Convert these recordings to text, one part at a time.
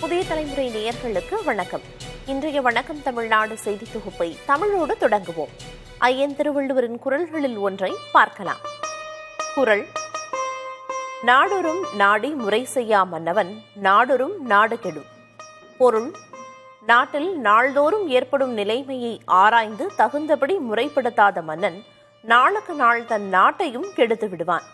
புதிய தலைமுறை நேயர்களுக்கு வணக்கம். இன்றைய வணக்கம் தமிழ்நாடு செய்தி தொகுப்பை தமிழோடு தொடங்குவோம். ஐயன் திருவள்ளுவரின் குறள்களில் ஒன்றை பார்க்கலாம். குறள்: நாடொரும் நாடி முறை செய்யா மன்னவன் நாடொரும் நாடு கெடும். பொருள்: நாட்டில் நாள்தோறும் ஏற்படும் நிலைமையை ஆராய்ந்து தகுந்தபடி முறைப்படுத்தாத மன்னன் நாளுக்கு நாள் தன் நாட்டையும் கெடுத்து விடுவான்.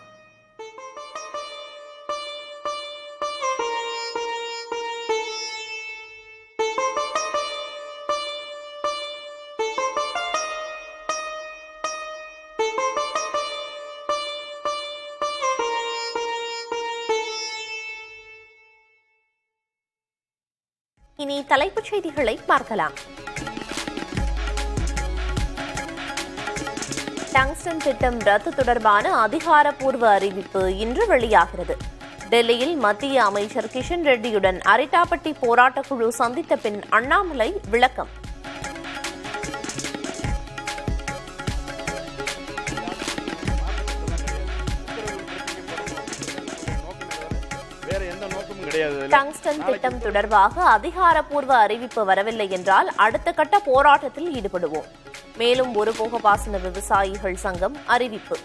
இனி தலைப்புச் செய்திகளை பார்க்கலாம். டங்ஸ்டன் திட்டம் ரத்து தொடர்பான அதிகாரப்பூர்வ அறிவிப்பு இன்று வெளியாகிறது. டெல்லியில் மத்திய அமைச்சர் கிஷன் ரெட்டியுடன் அரிட்டாப்பட்டி போராட்டக்குழு சந்தித்த பின் அண்ணாமலை விளக்கம். டங்ஸ்டன் திட்டம் தொடர்பாக அதிகாரப்பூர்வ அறிவிப்பு வரவில்லை என்றால் அடுத்த கட்ட போராட்டத்தில் ஈடுபடுவோம். மேலும் ஒருபோக பாசன விவசாயிகள் சங்கம் அறிவிப்பு.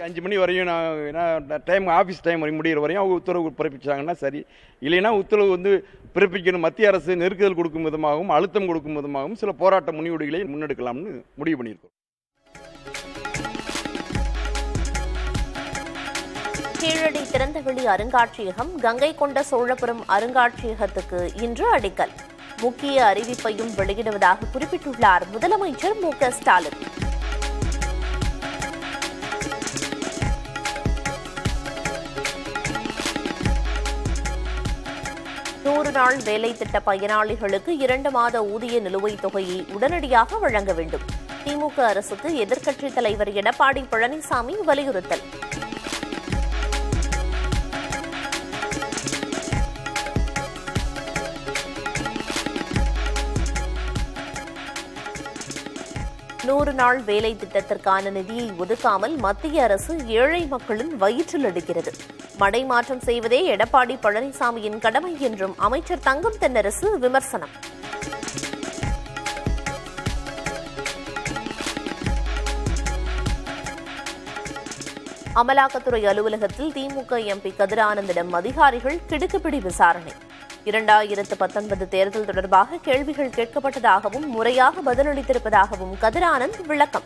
5 மணி வரையும் ஆஃபீஸ் டைம் முடிகிற வரையும் அவங்க உத்தரவு பிறப்பிச்சாங்கன்னா சரி, இல்லைன்னா உத்தரவு பிறப்பிக்கணும். மத்திய அரசு நெருக்குதல் கொடுக்கும் விதமாகவும் அழுத்தம் கொடுக்கும் விதமாகவும் சில போராட்ட முன்னுரிமைகளை முன்னெடுக்கலாம்னு முடிவு பண்ணியிருக்கோம். கீழடி திறந்தவெளி அருங்காட்சியகம், கங்கை கொண்ட சோழபுரம் அருங்காட்சியகத்துக்கு இன்று அடிக்கல். முக்கிய அறிவிப்பையும் வெளியிடுவதாக குறிப்பிட்டுள்ளார் முதலமைச்சர் மு.க. ஸ்டாலின். நூறு நாள் வேலை திட்ட பயனாளிகளுக்கு 2 மாத ஊதிய நிலுவைத் தொகையை உடனடியாக வழங்க வேண்டும். திமுக அரசுக்கு எதிர்க்கட்சித் தலைவர் எடப்பாடி பழனிசாமி வலியுறுத்தல். நூறு நாள் வேலை திட்டத்திற்கான நிதியை ஒதுக்காமல் மத்திய அரசு ஏழை மக்களின் வயிற்றில் அடிக்கிறது. மடைமாற்றம் செய்வதே எடப்பாடி பழனிசாமியின் கடமை என்றும் அமைச்சர் தங்கம் தென்னரசு விமர்சனம். அமலாக்கத்துறை அலுவலகத்தில் திமுக எம்பி கதிரானந்திடம் அதிகாரிகள் கிடுக்குப்பிடி விசாரணை. 2019 தேர்தல் தொடர்பாக கேள்விகள் கேட்கப்பட்டதாகவும் முறையாக பதிலளித்திருப்பதாகவும் கதிரானந்த் விளக்கம்.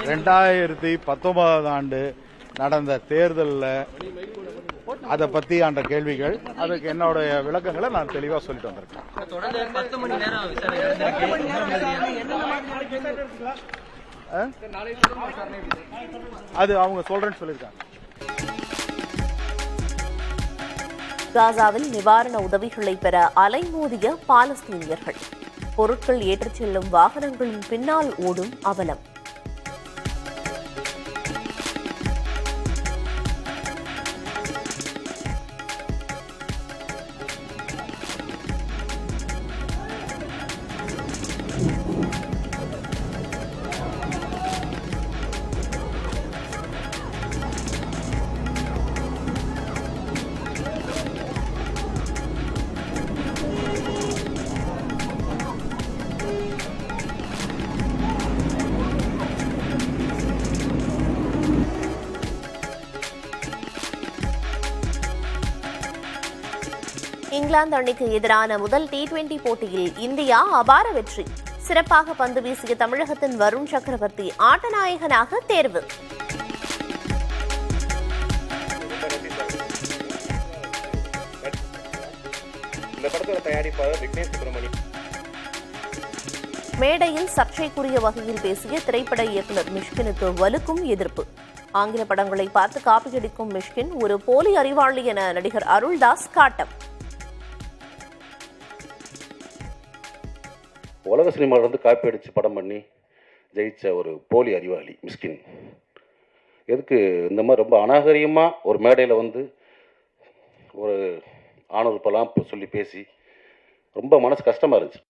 2019 ஆண்டு நடந்த தேர்தலில் அதை பற்றி ஆண்ட கேள்விகள், அதுக்கு என்னுடைய விளக்கங்களை நான் தெளிவாக சொல்லிட்டு வந்திருக்கேன். அது அவங்க சொல்றேன்னு சொல்லியிருக்காங்க. காசாவில் நிவாரண உதவிகளை பெற அலைமோதிய பாலஸ்தீனியர்கள். பொருட்கள் ஏற்றிச் செல்லும் வாகனங்களின் பின்னால் ஓடும் அவலம். இங்கிலாந்து அணிக்கு எதிரான முதல் T20 போட்டியில் இந்தியா அபார வெற்றி. சிறப்பாக பந்து வீசிய தமிழகத்தின் வருண் சக்கரவர்த்தி ஆட்டநாயகனாக தேர்வு. மேடையில் சர்ச்சைக்குரிய வகையில் பேசிய திரைப்பட இயக்குநர் மிஷ்கினுக்கு வலுக்கும் எதிர்ப்பு. ஆங்கில படங்களை பார்த்து காப்பியடிக்கும் மிஷ்கின் ஒரு போலி அறிவாளி என நடிகர் அருள்தாஸ் காட்டம். உலக சினிமாவிலிருந்து காப்பி அடித்து படம் பண்ணி ஜெயிச்ச ஒரு போலி அறிவாளி மிஸ்கின். எதுக்கு இந்த மாதிரி ரொம்ப அநாகரிகமாக ஒரு மேடையில் ஒரு ஆணவப்பெல்லாம் சொல்லி பேசி ரொம்ப மனசு கஷ்டமாக இருந்துச்சு.